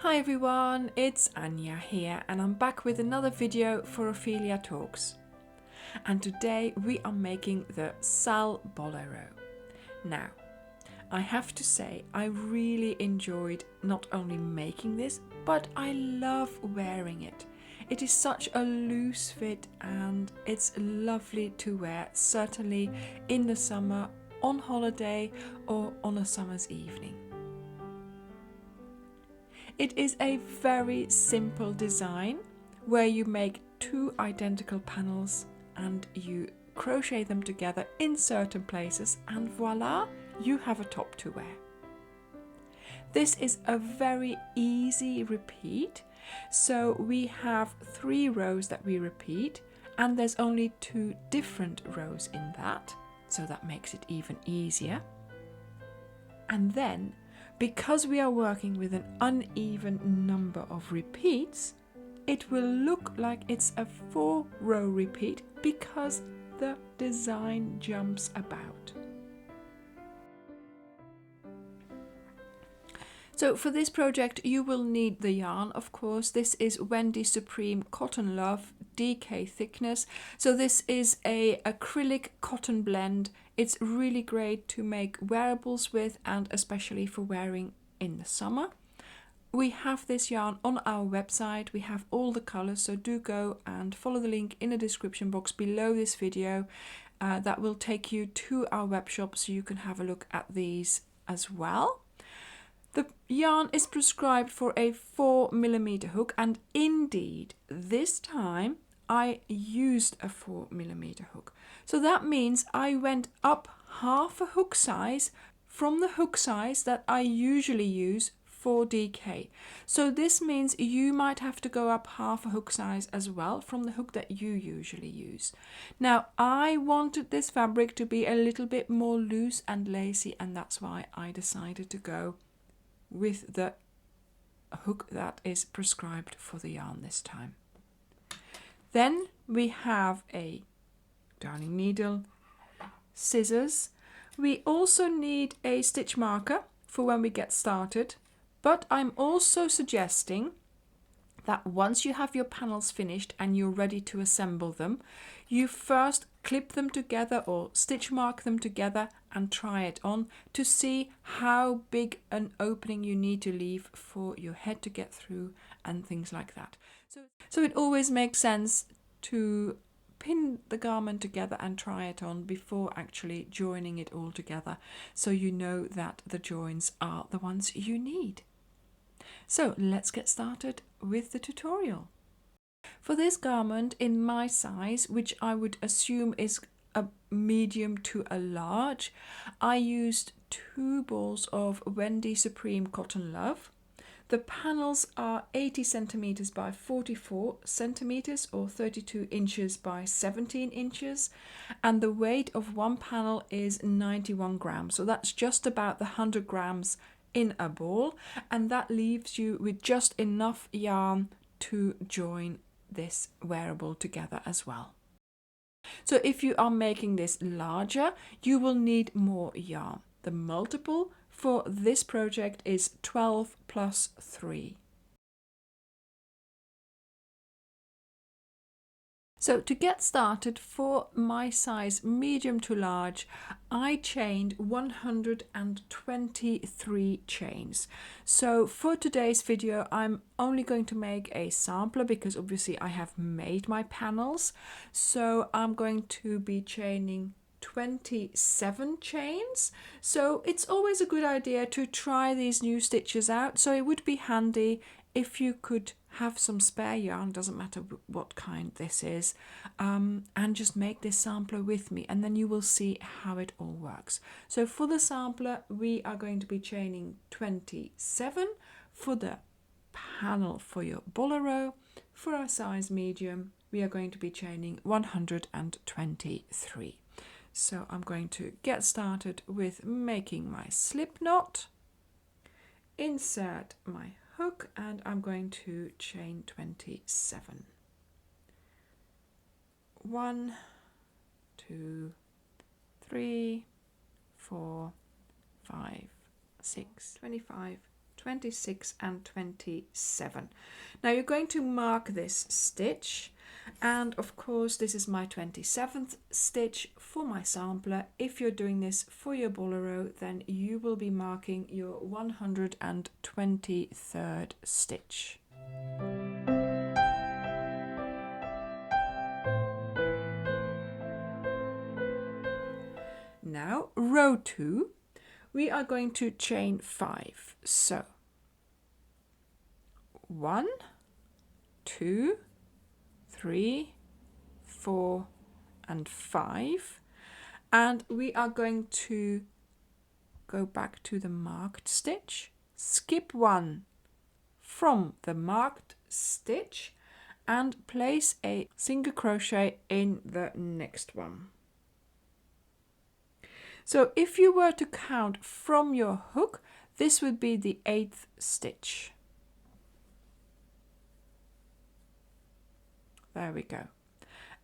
Hi everyone, it's Anya here and I'm back with another video for Ophelia Talks. And today we are making the Sal Bolero. Now, I have to say I really enjoyed not only making this, but I love wearing it. It is such a loose fit and it's lovely to wear, certainly in the summer, on holiday or on a summer's evening. It is a very simple design where you make two identical panels and you crochet them together in certain places and voila, you have a top to wear. This is a very easy repeat, so we have 3 rows that we repeat and there's only 2 different rows in that, so that makes it even easier. And then, because we are working with an uneven number of repeats, it will look like it's a 4-row repeat because the design jumps about. So for this project you will need the yarn, of course. This is Wendy Supreme Cotton Love DK thickness. So this is a acrylic cotton blend. It's really great to make wearables with and especially for wearing in the summer. We have this yarn on our website. We have all the colors, so do go and follow the link in the description box below this video. That will take you to our web shop so you can have a look at these as well. The yarn is prescribed for a 4mm hook, and indeed this time I used a 4mm hook. So that means I went up half a hook size from the hook size that I usually use for DK. So this means you might have to go up half a hook size as well from the hook that you usually use. Now I wanted this fabric to be a little bit more loose and lacy, and that's why I decided to go with the hook that is prescribed for the yarn this time. Then we have a darning needle, scissors. We also need a stitch marker for when we get started, but I'm also suggesting that once you have your panels finished and you're ready to assemble them, you first clip them together or stitch mark them together and try it on to see how big an opening you need to leave for your head to get through and things like that. So it always makes sense to pin the garment together and try it on before actually joining it all together, so you know that the joins are the ones you need. So let's get started with the tutorial. For this garment in my size, which I would assume is a medium to a large, I used 2 balls of Wendy Supreme Cotton Love. The panels are 80 centimeters by 44 centimeters or 32 inches by 17 inches, and the weight of one panel is 91 grams. So that's just about the 100 grams in a ball, and that leaves you with just enough yarn to join this wearable together as well. So if you are making this larger, you will need more yarn. The multiple for this project is 12 plus 3. So to get started, for my size medium to large, I chained 123 chains. So for today's video, I'm only going to make a sampler because obviously I have made my panels. So I'm going to be chaining 27 chains. So it's always a good idea to try these new stitches out. So it would be handy if you could have some spare yarn, doesn't matter what kind this is, and just make this sampler with me, and then you will see how it all works. So for the sampler we are going to be chaining 27. For the panel for your bolero, for our size medium, we are going to be chaining 123. So I'm going to get started with making my slip knot, insert my hook, and I'm going to chain 27. 1, 2, 3, 4, 5, 6, 25, 26 and 27. Now you're going to mark this stitch, and of course this is my 27th stitch for my sampler. If you're doing this for your bolero, then you will be marking your 123rd stitch. Now row 2, we are going to chain 5. So 1, 2, 3, 4 and 5, and we are going to go back to the marked stitch, skip 1 from the marked stitch and place a single crochet in the next one. So if you were to count from your hook, this would be the 8th stitch. There we go.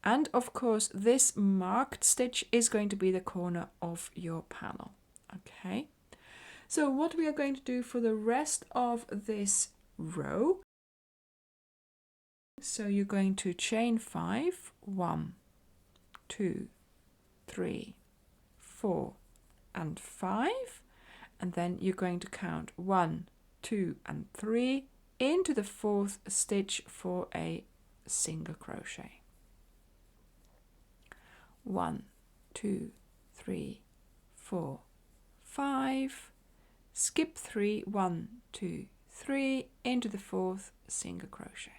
And of course this marked stitch is going to be the corner of your panel. Okay, so what we are going to do for the rest of this row, so you're going to chain 5, 1, 2, 3, 4 and 5, and then you're going to count 1, 2 and 3 into the 4th stitch for a single crochet. 1, 2, 3, 4, 5, skip 3, 1, 2, 3 into the 4th single crochet.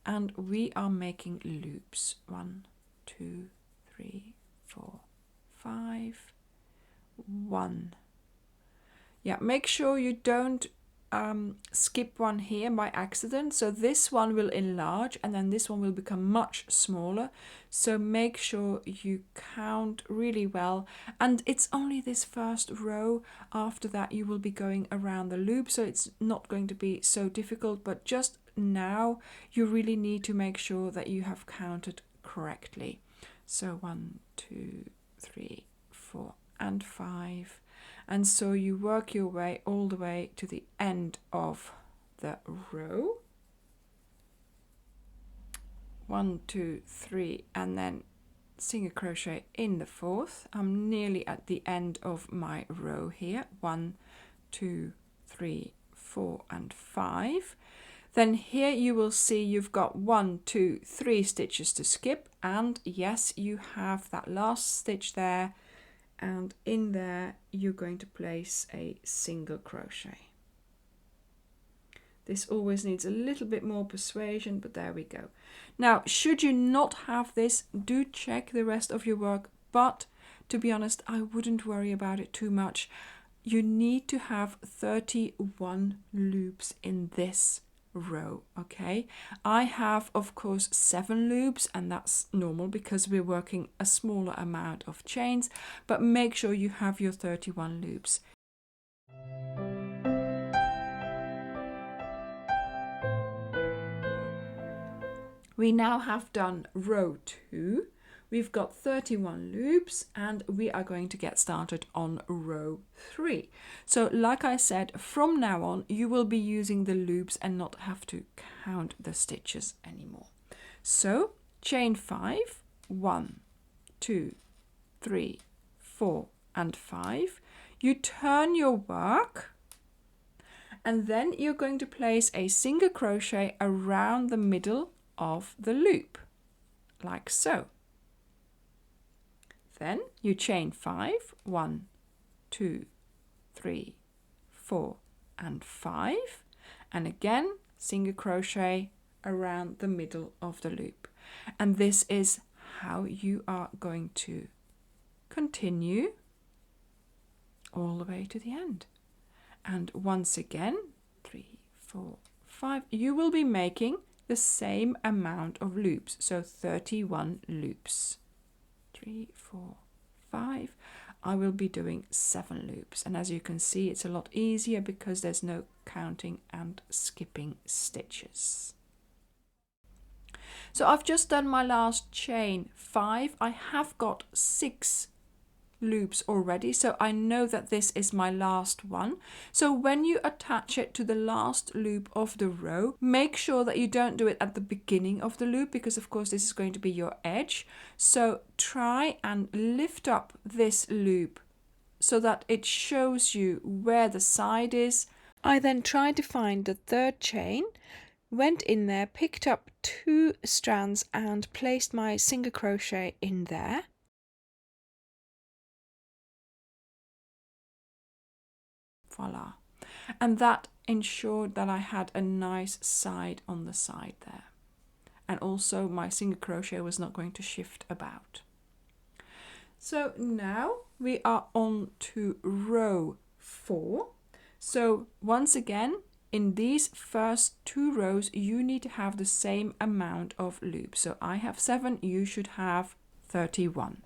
And we are making loops. 1, 2, 3, 4, 5, 1. Yeah, make sure you don't skip one here by accident. So this one will enlarge and then this one will become much smaller. So make sure you count really well. And it's only this first row. After that you will be going around the loop, so it's not going to be so difficult. But just now you really need to make sure that you have counted correctly. So 1, 2, 3, 4 and 5. And so you work your way all the way to the end of the row. 1, 2, 3 and then single crochet in the 4th. I'm nearly at the end of my row here. 1, 2, 3, 4 and 5. Then here you will see you've got 1, 2, 3 stitches to skip, and yes, you have that last stitch there, and in there you're going to place a single crochet. This always needs a little bit more persuasion, but there we go. Now, should you not have this, do check the rest of your work, but to be honest, I wouldn't worry about it too much. You need to have 31 loops in this row. Okay, I have of course 7 loops, and that's normal because we're working a smaller amount of chains, but make sure you have your 31 loops. We now have done row 2. We've got 31 loops and we are going to get started on row 3. So like I said, from now on you will be using the loops and not have to count the stitches anymore. So chain 5, 1, 2, 3, 4 and 5. You turn your work and then you're going to place a single crochet around the middle of the loop, like so. Then you chain 5, 1, 2, 3, 4 and 5, and again single crochet around the middle of the loop. And this is how you are going to continue all the way to the end. And once again, 3, 4, 5, you will be making the same amount of loops, so 31 loops. 3, 4, 5. I will be doing 7 loops, and as you can see it's a lot easier because there's no counting and skipping stitches. So I've just done my last chain 5. I have got 6 loops already, so I know that this is my last one. So when you attach it to the last loop of the row, make sure that you don't do it at the beginning of the loop, because of course this is going to be your edge. So try and lift up this loop so that it shows you where the side is. I then tried to find the third chain, went in there, picked up 2 strands and placed my single crochet in there. Voila. And that ensured that I had a nice side on the side there. And also my single crochet was not going to shift about. So now we are on to row 4. So once again, in these first 2 rows, you need to have the same amount of loops. So I have 7, you should have 31.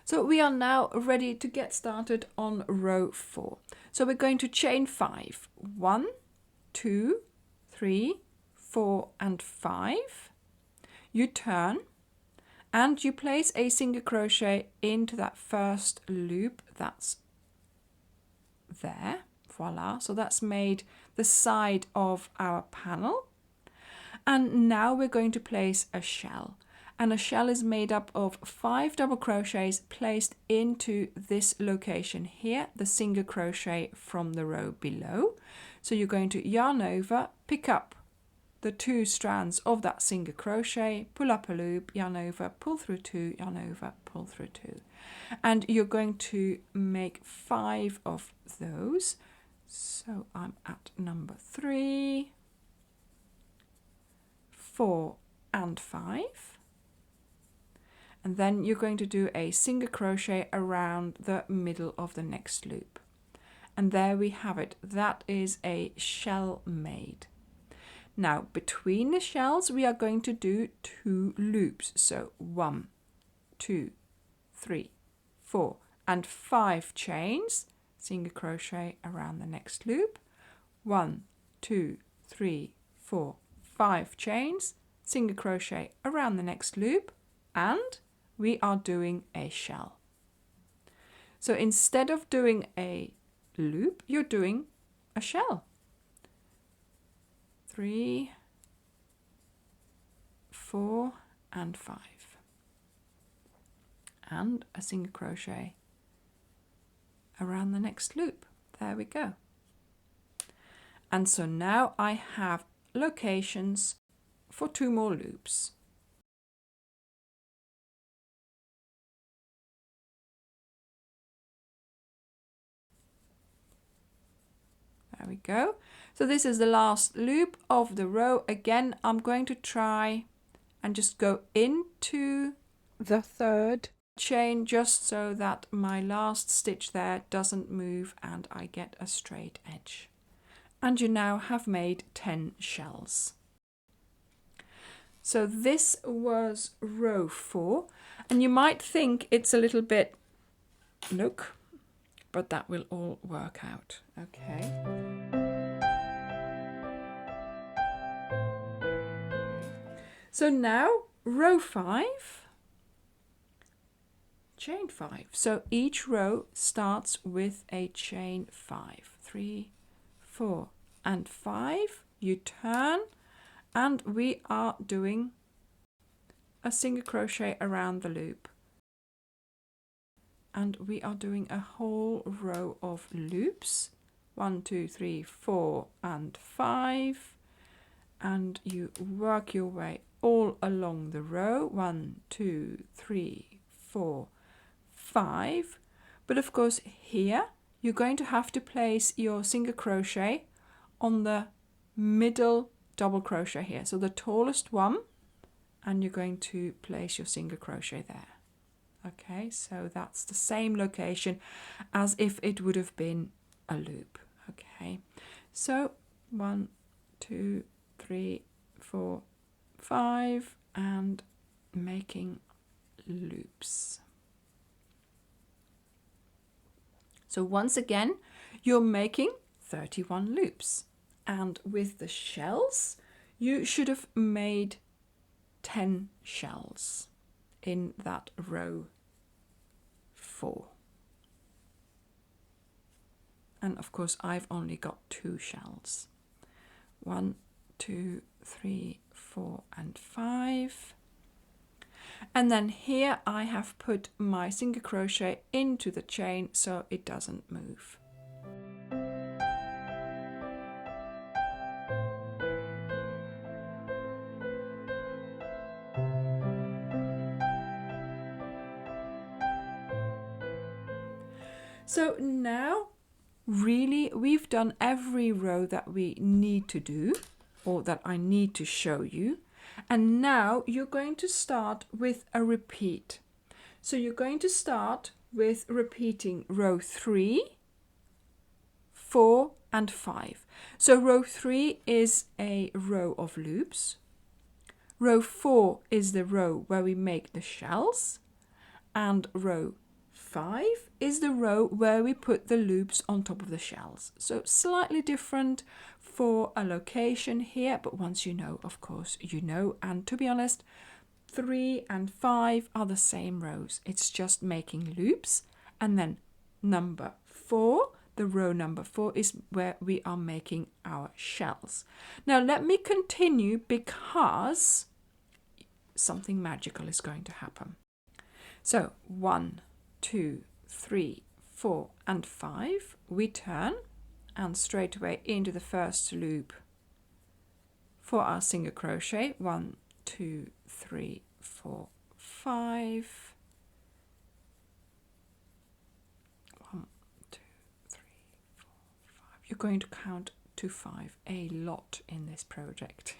So we are now ready to get started on row 4. So we're going to chain 5. 1, 2, 3, 4 and 5. You turn and you place a single crochet into that first loop that's there. Voila. So that's made the side of our panel. And now we're going to place a shell. And a shell is made up of 5 double crochets placed into this location here, the single crochet from the row below. So you're going to yarn over, pick up the 2 strands of that single crochet, pull up a loop, yarn over, pull through 2, yarn over, pull through 2. And you're going to make 5 of those. So I'm at number 3, 4 and 5. And then you're going to do a single crochet around the middle of the next loop. And there we have it. That is a shell made. Now between the shells we are going to do 2 loops. So 1, 2, 3, 4 and 5 chains, single crochet around the next loop. 1, 2, 3, 4, 5 chains, single crochet around the next loop, and we are doing a shell. So instead of doing a loop, you're doing a shell. 3, 4 and 5. And a single crochet around the next loop. There we go. And so now I have locations for 2 more loops. There we go. So this is the last loop of the row. Again, I'm going to try and just go into the 3rd chain just so that my last stitch there doesn't move and I get a straight edge. And you now have made 10 shells. So this was row 4, and you might think it's a little bit, look, but that will all work out. Okay. So now row 5, chain 5. So each row starts with a chain 5. 3, 4 and 5. You turn and we are doing a single crochet around the loop. And we are doing a whole row of loops. 1, 2, 3, 4 and 5. And you work your way all along the row. 1, 2, 3, 4, 5. But of course here you're going to have to place your single crochet on the middle double crochet here. So the tallest one, and you're going to place your single crochet there. Okay, so that's the same location as if it would have been a loop. Okay, so 1, 2, 3, 4, 5 and making loops. So once again, you're making 31 loops. And with the shells, you should have made 10 shells in that row 4. And of course I've only got 2 shells. 1, 2, 3, 4 and 5. And then here I have put my single crochet into the chain so it doesn't move. So now really we've done every row that we need to do, or that I need to show you. And now you're going to start with a repeat. So you're going to start with repeating row 3, 4 and 5. So row 3 is a row of loops. Row 4 is the row where we make the shells. And row 5 is the row where we put the loops on top of the shells. So slightly different for a location here, but once you know, of course, you know. And to be honest, 3 and 5 are the same rows. It's just making loops. And then number 4, the row number 4 is where we are making our shells. Now let me continue because something magical is going to happen. So 1, 2, 3, 4 and 5, we turn and straight away into the first loop for our single crochet. 1, 2, 3, 4, 5. 1, 2, 3, 4, 5. You're going to count to 5 a lot in this project.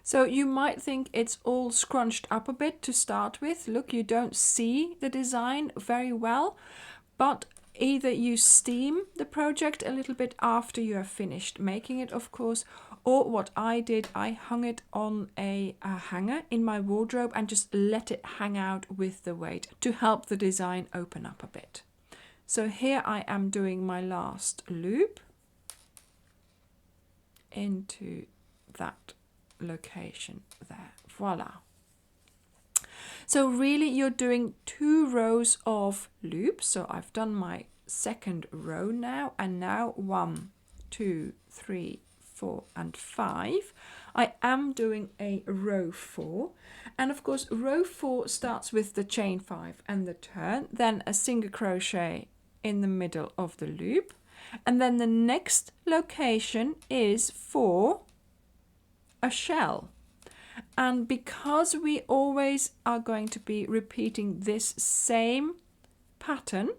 So you might think it's all scrunched up a bit to start with. Look, you don't see the design very well, but either you steam the project a little bit after you have finished making it, of course, or what I did, I hung it on a hanger in my wardrobe and just let it hang out with the weight to help the design open up a bit. So here I am doing my last loop into that location there. Voila. So really you're doing 2 rows of loops. So I've done my second row now, and now 1, 2, 3, 4 and 5. I am doing a row 4, and of course row 4 starts with the chain 5 and the turn, then a single crochet in the middle of the loop, and then the next location is for a shell. And because we always are going to be repeating this same pattern,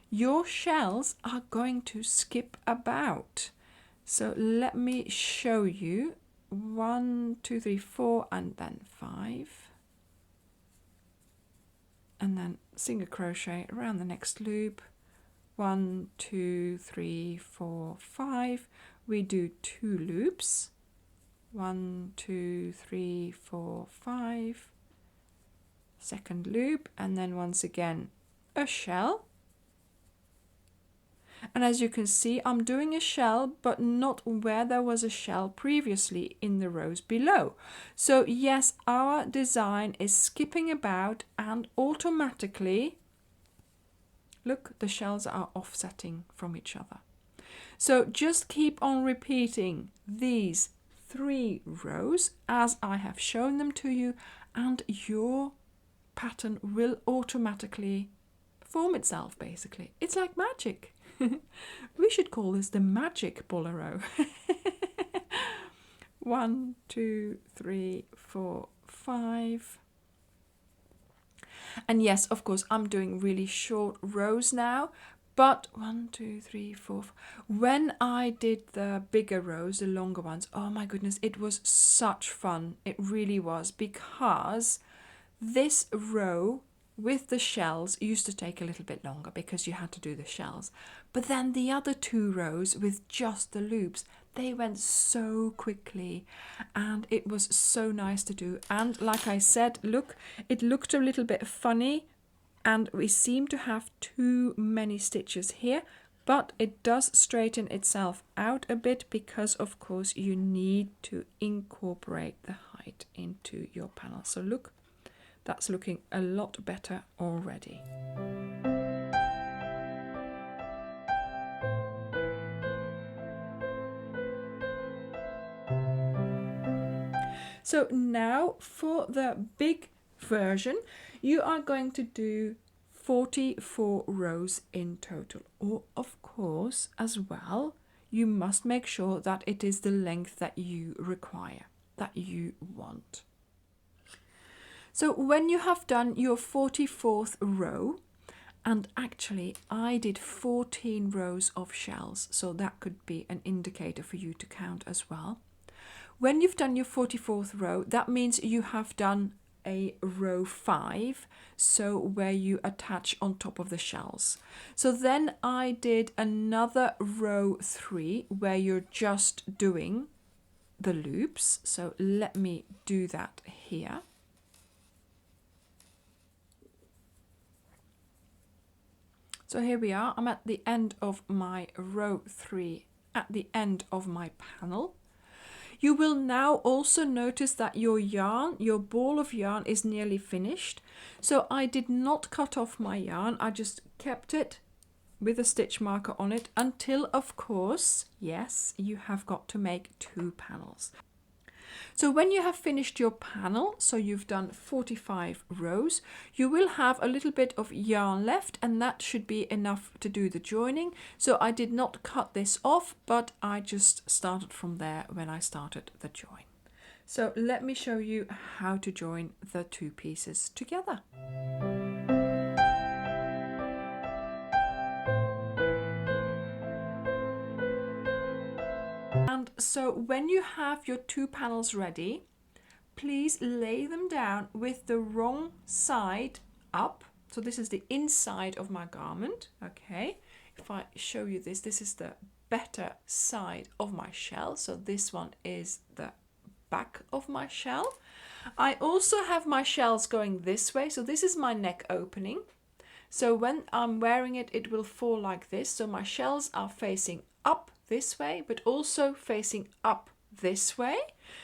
your shells are going to skip about. So let me show you. 1, 2, 3, 4 and then 5, and then single crochet around the next loop. 1, 2, 3, 4, 5. We do 2 loops. 1, 2, 3, 4, 5. Second loop, and then once again a shell. And as you can see, I'm doing a shell, but not where there was a shell previously in the rows below. So yes, our design is skipping about, and automatically, look, the shells are offsetting from each other. So just keep on repeating these 3 rows as I have shown them to you, and your pattern will automatically form itself, basically. It's like magic. We should call this the magic bolero. 1, 2, 3, 4, 5. And yes, of course, I'm doing really short rows now, but 1, 2, 3, 4. When I did the bigger rows, the longer ones, oh my goodness, it was such fun. It really was, because this row with the shells used to take a little bit longer because you had to do the shells. But then the other 2 rows with just the loops, they went so quickly, and it was so nice to do. And like I said, look, it looked a little bit funny, and we seem to have too many stitches here, but it does straighten itself out a bit because of course you need to incorporate the height into your panel. So look, that's looking a lot better already. So now for the big version, you are going to do 44 rows in total. Or of course, as well, you must make sure that it is the length that you require, that you want. So when you have done your 44th row, and actually I did 14 rows of shells, so that could be an indicator for you to count as well. When you've done your 44th row, that means you have done a row 5, so where you attach on top of the shells. So then I did another row 3 where you're just doing the loops. So let me do that here. So here we are, I'm at the end of my row 3, at the end of my panel. You will now also notice that your yarn, your ball of yarn is nearly finished. So I did not cut off my yarn, I just kept it with a stitch marker on it until, of course, yes, you have got to make 2 panels. So when you have finished your panel, so you've done 45 rows, you will have a little bit of yarn left, and that should be enough to do the joining. So I did not cut this off, but I just started from there when I started the join. So let me show you how to join the 2 pieces together. And so when you have your 2 panels ready, please lay them down with the wrong side up. So this is the inside of my garment, okay? If I show you this, this is the better side of my shell. So this one is the back of my shell. I also have my shells going this way. So this is my neck opening. So when I'm wearing it, it will fall like this. So my shells are facing up this way, but also facing up this way.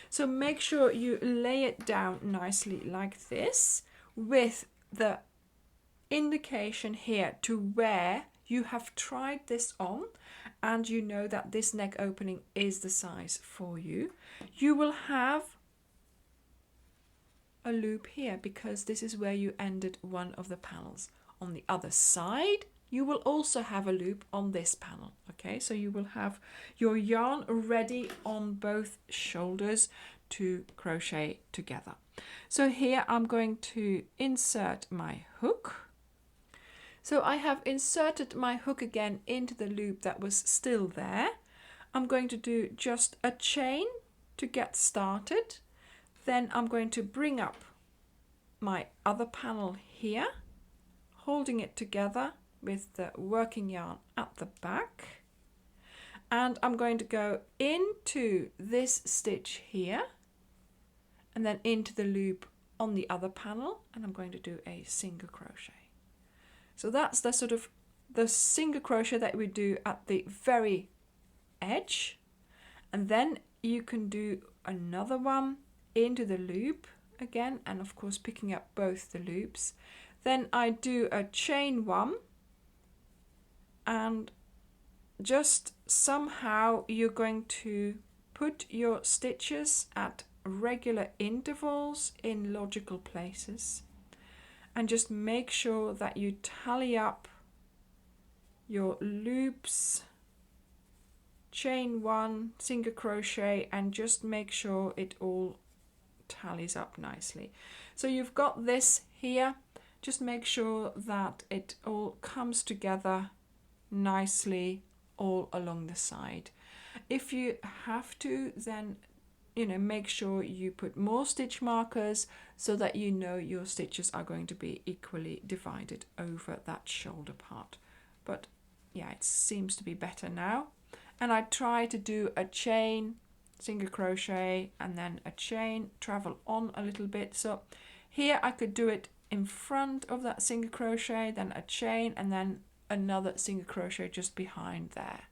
So make sure you lay it down nicely like this, with the indication here to where you have tried this on and you know that this neck opening is the size for you. You will have a loop here because this is where you ended one of the panels. On the other side, you will also have a loop on this panel. Okay, so you will have your yarn ready on both shoulders to crochet together. So here I'm going to insert my hook. So I have inserted my hook again into the loop that was still there. I'm going to do just a chain to get started. Then I'm going to bring up my other panel here, holding it together with the working yarn at the back. And I'm going to go into this stitch here and then into the loop on the other panel, and I'm going to do a single crochet. So that's the sort of the single crochet that we do at the very edge, and then you can do another one into the loop again, and of course picking up both the loops. Then I do a chain one, and just somehow you're going to put your stitches at regular intervals in logical places, and just make sure that you tally up your loops, chain one, single crochet, and just make sure it all tallies up nicely. So you've got this here, just make sure that it all comes together nicely all along the side. If you have to, then make sure you put more stitch markers so that you know your stitches are going to be equally divided over that shoulder part. But yeah, it seems to be better now. And I try to do a chain, single crochet, and then a chain, travel on a little bit. So here I could do it in front of that single crochet, then a chain, and then another single crochet just behind there.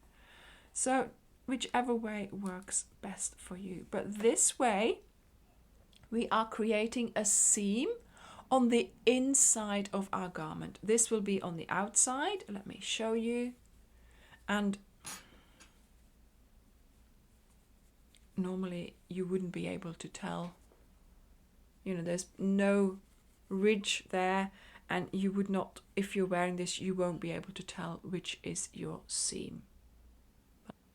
So whichever way works best for you. But this way we are creating a seam on the inside of our garment. This will be on the outside. Let me show you. And normally you wouldn't be able to tell. You know, there's no ridge there, and you would not, if you're wearing this, you won't be able to tell which is your seam.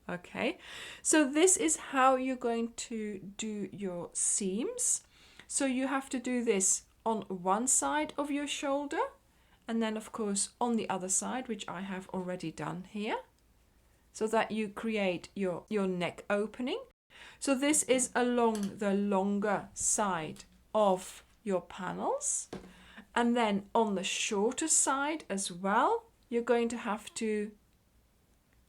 Okay, so this is how you're going to do your seams. So you have to do this on one side of your shoulder, and then of course on the other side, which I have already done here, so that you create your neck opening. So this is along the longer side of your panels, and then on the shorter side as well, you're going to have to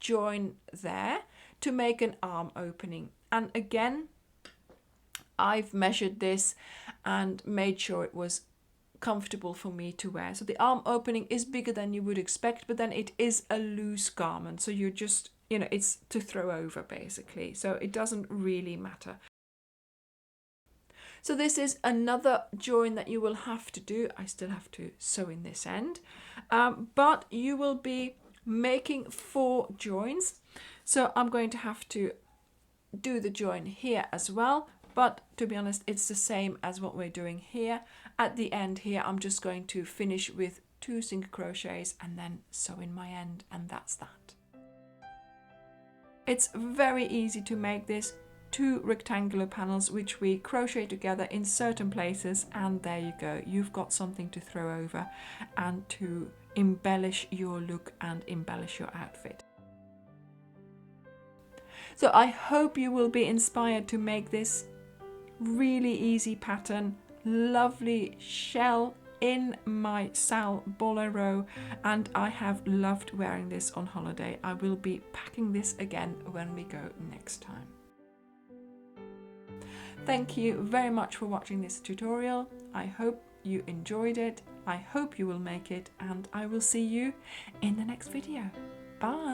join there to make an arm opening. And again, I've measured this and made sure it was comfortable for me to wear. So the arm opening is bigger than you would expect, but then it is a loose garment, so you're just, you know, it's to throw over basically, so it doesn't really matter. So this is another join that you will have to do. I still have to sew in this end, but you will be making 4 joins. So I'm going to have to do the join here as well, but to be honest, it's the same as what we're doing here. At the end here, I'm just going to finish with 2 single crochets and then sew in my end, and that's that. It's very easy to make this. 2 rectangular panels which we crochet together in certain places, and there you go, you've got something to throw over and to embellish your look and embellish your outfit. So I hope you will be inspired to make this really easy pattern, lovely shell in my Sal Bolero, and I have loved wearing this on holiday. I will be packing this again when we go next time. Thank you very much for watching this tutorial. I hope you enjoyed it. I hope you will make it, and I will see you in the next video. Bye!